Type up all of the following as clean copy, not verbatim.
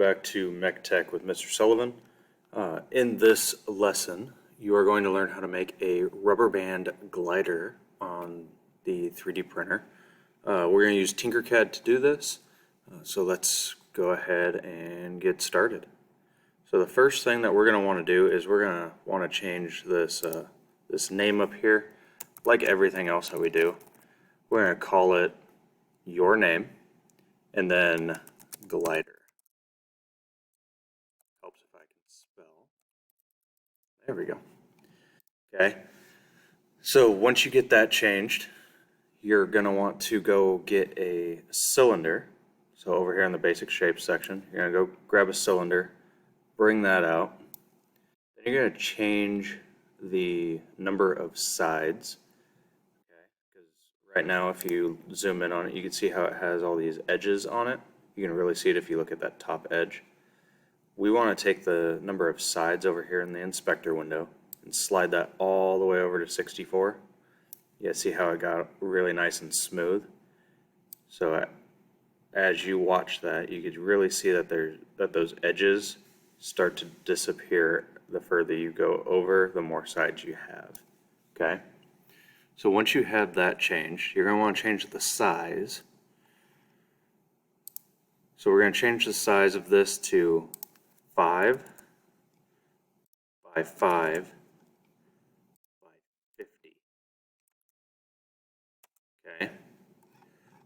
back to Mech Tech with Mr. Sullivan. In this lesson, you are going to learn how to make a rubber band glider on the 3D printer. We're going to use TinkerCAD to do this, so let's go ahead and get started. So the first thing that we're going to want to do is we're going to want to change this, this name up here, like everything else that we do. We're going to call it your name, and then glider. Helps if I can spell. There we go. Okay. So once you get that changed, you're going to want to go get a cylinder. So over here in the basic shapes section, you're going to go grab a cylinder, bring that out. Then you're going to change the number of sides. Okay. Because right now, if you zoom in on it, you can see how it has all these edges on it. You can really see it if you look at that top edge. We want to take the number of sides over here in the inspector window and slide that all the way over to 64. Yeah, see how it got really nice and smooth? So as you watch that, you could really see that those edges start to disappear the further you go over, the more sides you have. Okay? So once you have that changed, you're going to want to change the size. So we're going to change the size of this to 5 by 5 by 50. Okay.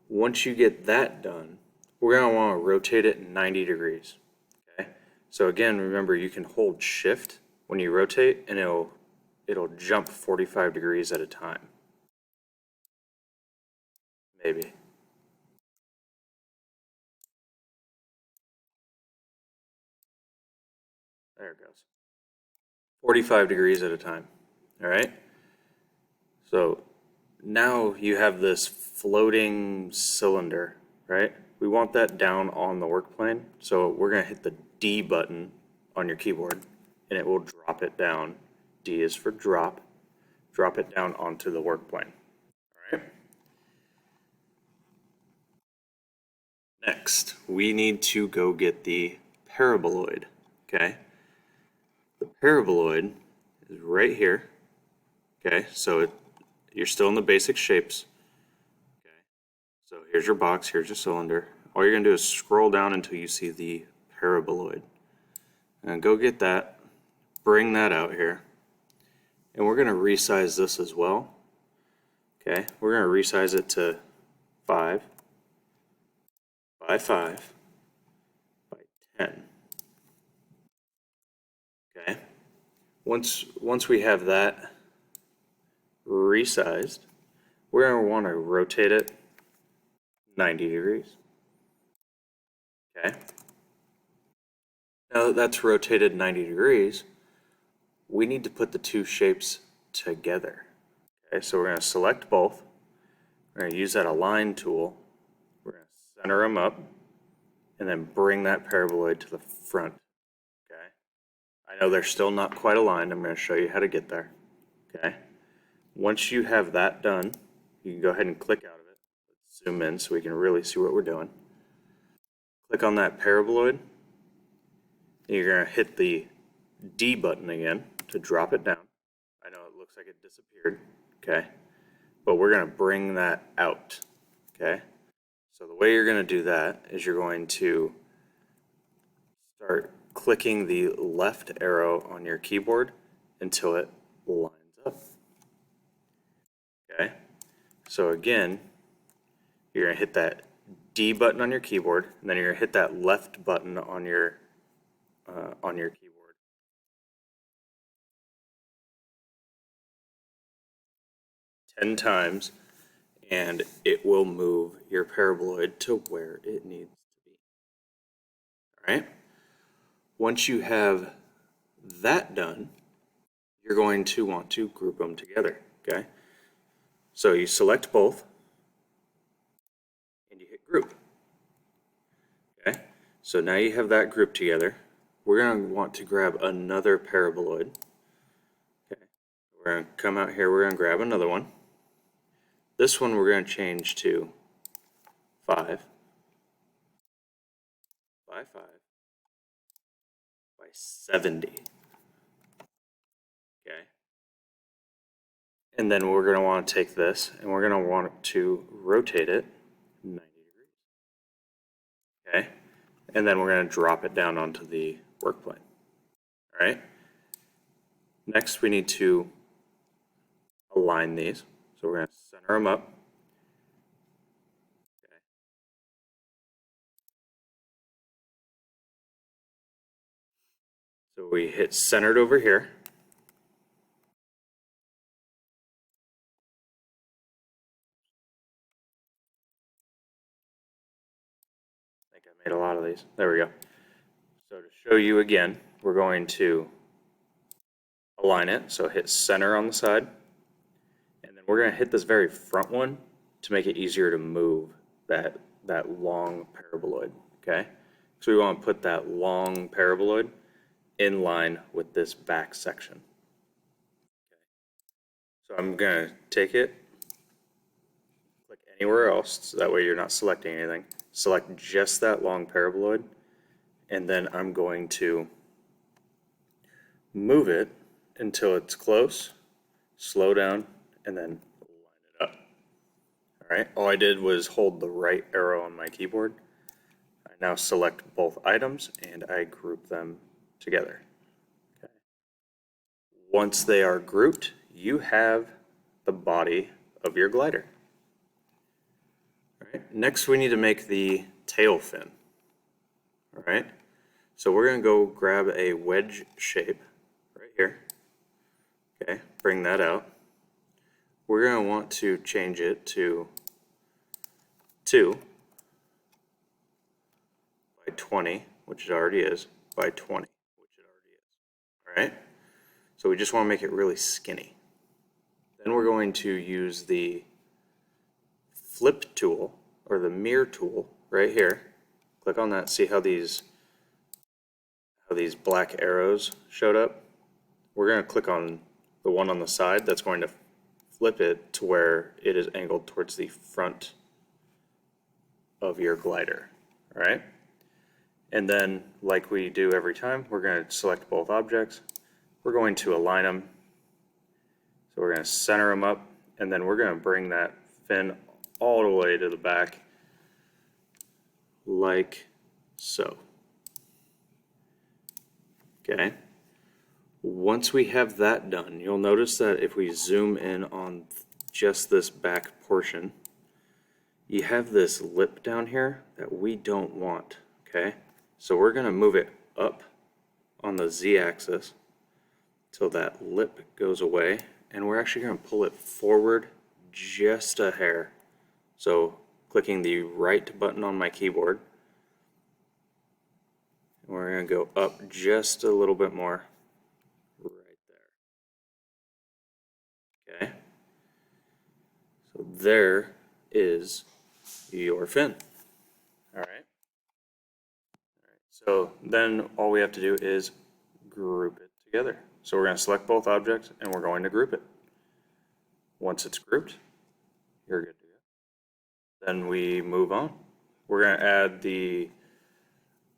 Once you get that done, we're going to want to rotate it 90 degrees. Okay. So again, remember you can hold shift when you rotate and it'll jump 45 degrees at a time. Maybe. There it goes. 45 degrees at a time. All right. So now you have this floating cylinder, right? We want that down on the work plane. So we're going to hit the D button on your keyboard and it will drop it down. D is for drop. Drop it down onto the work plane. All right. Next, we need to go get the paraboloid. Okay. The paraboloid is right here. Okay, so you're still in the basic shapes. Okay, so here's your box, here's your cylinder. All you're going to do is scroll down until you see the paraboloid. And go get that, bring that out here. And we're going to resize this as well. Okay, we're going to resize it to 5 by 5 by 10. Okay. Once we have that resized, we're going to want to rotate it 90 degrees. Okay. Now that that's rotated 90 degrees, we need to put the two shapes together. Okay, so we're going to select both. We're going to use that align tool. We're going to center them up and then bring that paraboloid to the front. I know they're still not quite aligned. I'm going to show you how to get there. Okay. Once you have that done, you can go ahead and click out of it. Let's zoom in so we can really see what we're doing. Click on that paraboloid. And you're going to hit the D button again to drop it down. I know it looks like it disappeared. Okay. But we're going to bring that out. Okay. So the way you're going to do that is you're going to start clicking the left arrow on your keyboard until it lines up. Okay, so again, you're going to hit that D button on your keyboard, and then you're going to hit that left button on your keyboard. Ten times, and it will move your paraboloid to where it needs to be. All right. Once you have that done, you're going to want to group them together, okay? So you select both, and you hit group, okay? So now you have that grouped together. We're going to want to grab another paraboloid, okay? We're going to come out here, we're going to grab another one. This one we're going to change to 5 by 5 by 70. Okay. And then we're going to want to take this and we're going to want to rotate it 90 degrees. Okay. And then we're going to drop it down onto the work plane. All right. Next, we need to align these. So we're going to center them up. Okay. So we hit centered over here. I think I made a lot of these. There we go. So to show you again, we're going to align it. So hit center on the side. And then we're going to hit this very front one to make it easier to move that long paraboloid. Okay. So we want to put that long paraboloid in line with this back section. Okay. So I'm going to take it, click anywhere else, so that way you're not selecting anything. Select just that long paraboloid, and then I'm going to move it until it's close, slow down, and then line it up. All right, all I did was hold the right arrow on my keyboard. I now select both items and I group them together. Okay. Once they are grouped, you have the body of your glider. All right. Next, we need to make the tail fin. All right, so we're going to go grab a wedge shape right here. Okay, bring that out. We're going to want to change it to 2 by 20, which it already is, by 20, which it already is. All right, so we just want to make it really skinny. Then we're going to use the flip tool or the mirror tool right here. Click on that, see how these black arrows showed up. We're going to click on the one on the side that's going to flip it to where it is angled towards the front of your glider. All right, and then like we do every time, we're going to select both objects. We're going to align them. So we're going to center them up, and then we're going to bring that fin all the way to the back like so. Okay. Once we have that done, you'll notice that if we zoom in on just this back portion, you have this lip down here that we don't want. Okay. So we're going to move it up on the z-axis till that lip goes away, and we're actually going to pull it forward just a hair. So clicking the right button on my keyboard, we're going to go up just a little bit more right there. Okay, so there is your fin. All right. So then all we have to do is group it together. So we're going to select both objects and we're going to group it. Once it's grouped, you're good to go. Then we move on. We're going to add the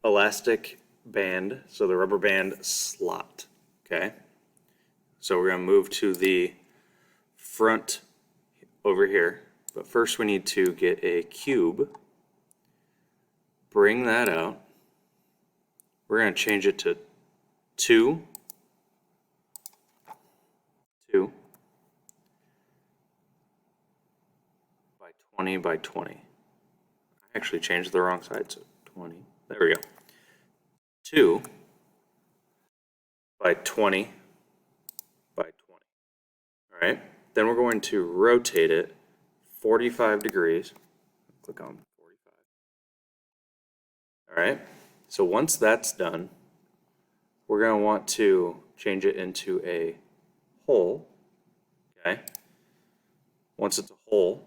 elastic band, so the rubber band slot. Okay. So we're going to move to the front over here. But first we need to get a cube, bring that out. We're going to change it to 2 by 20 by 20. I actually changed the wrong side, so 20. There we go. 2 by 20 by 20. All right. Then we're going to rotate it 45 degrees. Click on 45. All right. So once that's done, we're going to want to change it into a hole. Okay. Once it's a hole,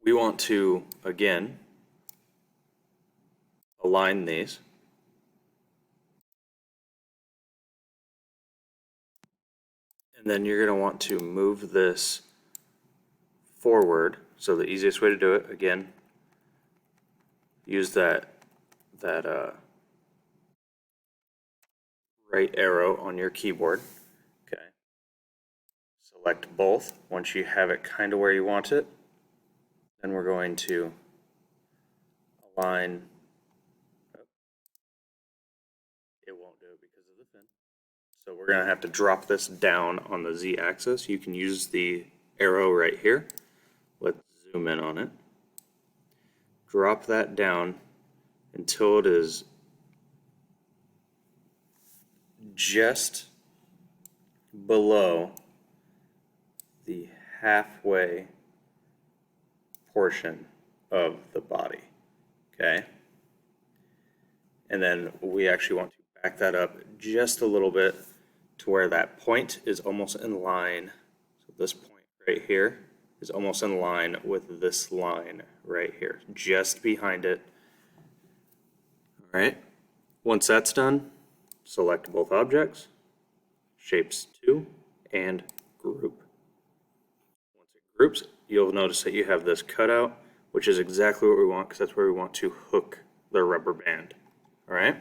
we want to, again, align these. And then you're going to want to move this forward. So the easiest way to do it, again, use that right arrow on your keyboard. Okay. Select both. Once you have it kind of where you want it, then we're going to align. It won't do it because of the fin. So we're going to have to drop this down on the Z-axis. You can use the arrow right here. Let's zoom in on it. Drop that down until it is just below the halfway portion of the body. Okay? And then we actually want to back that up just a little bit to where that point is almost in line. So this point right here is almost in line with this line right here, just behind it. All right. Once that's done, select both objects, shapes 2, and group. Once it groups, you'll notice that you have this cutout, which is exactly what we want because that's where we want to hook the rubber band. All right.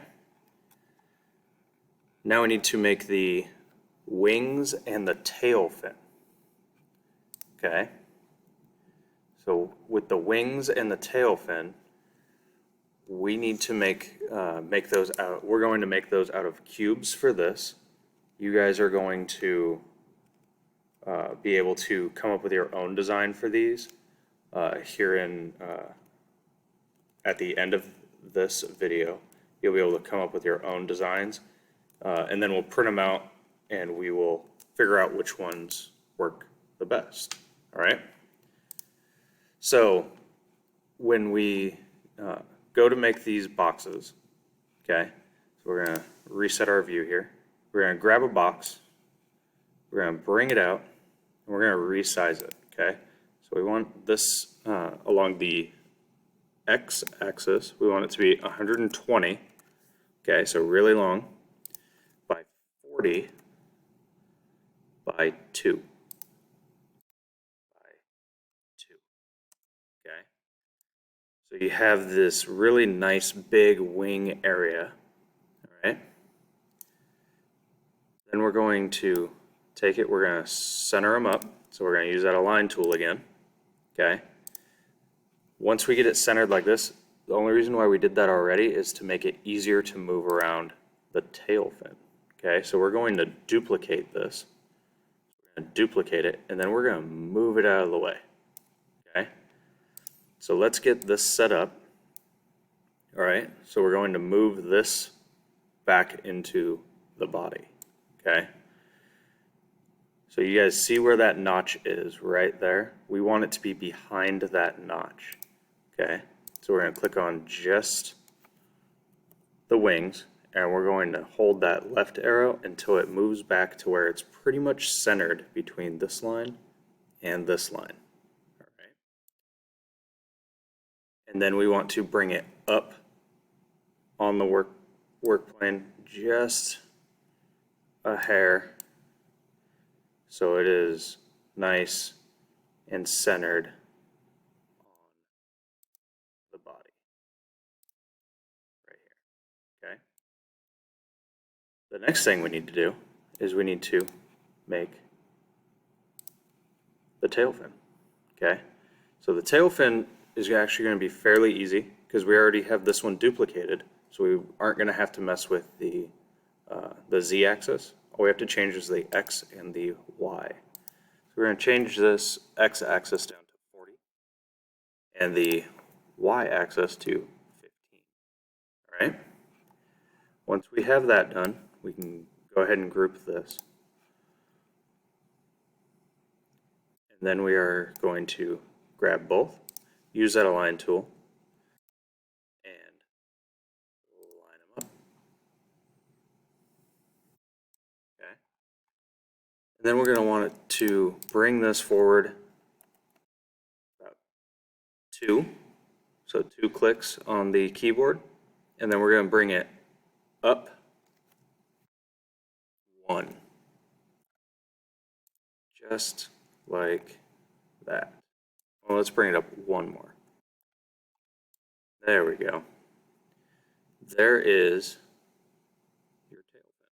Now we need to make the wings and the tail fin. Okay. So with the wings and the tail fin, we need to make those out. We're going to make those out of cubes for this. You guys are going to be able to come up with your own design for these here in at the end of this video. You'll be able to come up with your own designs, and then we'll print them out and we will figure out which ones work the best. All right. So when we go to make these boxes, okay, so we're going to reset our view here. We're going to grab a box, we're going to bring it out, and we're going to resize it, okay? So we want this along the x-axis, we want it to be 120, okay, so really long, by 40 by 2. Okay. So you have this really nice big wing area, all right? Then we're going to take it, we're going to center them up, so we're going to use that align tool again, okay? Once we get it centered like this, the only reason why we did that already is to make it easier to move around the tail fin, okay? So we're going to duplicate this, we're going to duplicate it, and then we're going to move it out of the way, okay? So let's get this set up. All right, so we're going to move this back into the body, okay? So you guys see where that notch is right there? We want it to be behind that notch, okay? So we're going to click on just the wings, and we're going to hold that left arrow until it moves back to where it's pretty much centered between this line and this line. And then we want to bring it up on the work plane just a hair so it is nice and centered on the body right here. Okay. The next thing we need to do is we need to make the tail fin. Okay. So the tail fin is actually going to be fairly easy because we already have this one duplicated, so we aren't going to have to mess with the z-axis. All we have to change is the x and the y. So we're going to change this x-axis down to 40 and the y-axis to 15. All right. Once we have that done, we can go ahead and group this. And then we are going to grab both, use that align tool, and line them up. Okay. And then we're going to want it to bring this forward about 2. So 2 clicks on the keyboard. And then we're going to bring it up 1. Just like that. Well, let's bring it up 1 more. There we go. There is your tail fin.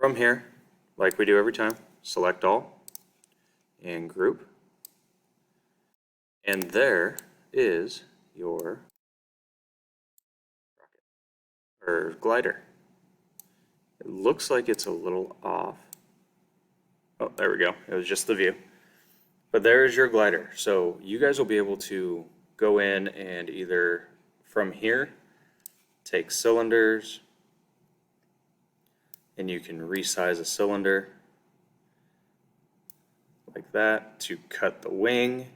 From here, like we do every time, select all and group. And there is your rocket or glider. It looks like it's a little off. Oh, there we go. It was just the view. But there is your glider. So you guys will be able to go in and either from here take cylinders, and you can resize a cylinder like that to cut the wing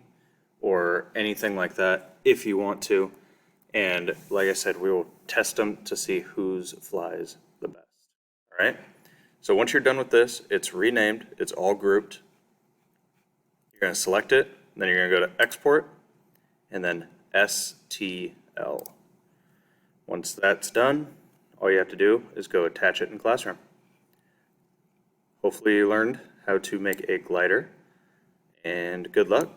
or anything like that if you want to. And like I said, we will test them to see whose flies the best. All right. So once you're done with this, it's renamed, it's all grouped. You're going to select it, then you're going to go to export, and then STL. Once that's done, all you have to do is go attach it in Classroom. Hopefully you learned how to make a glider, and good luck.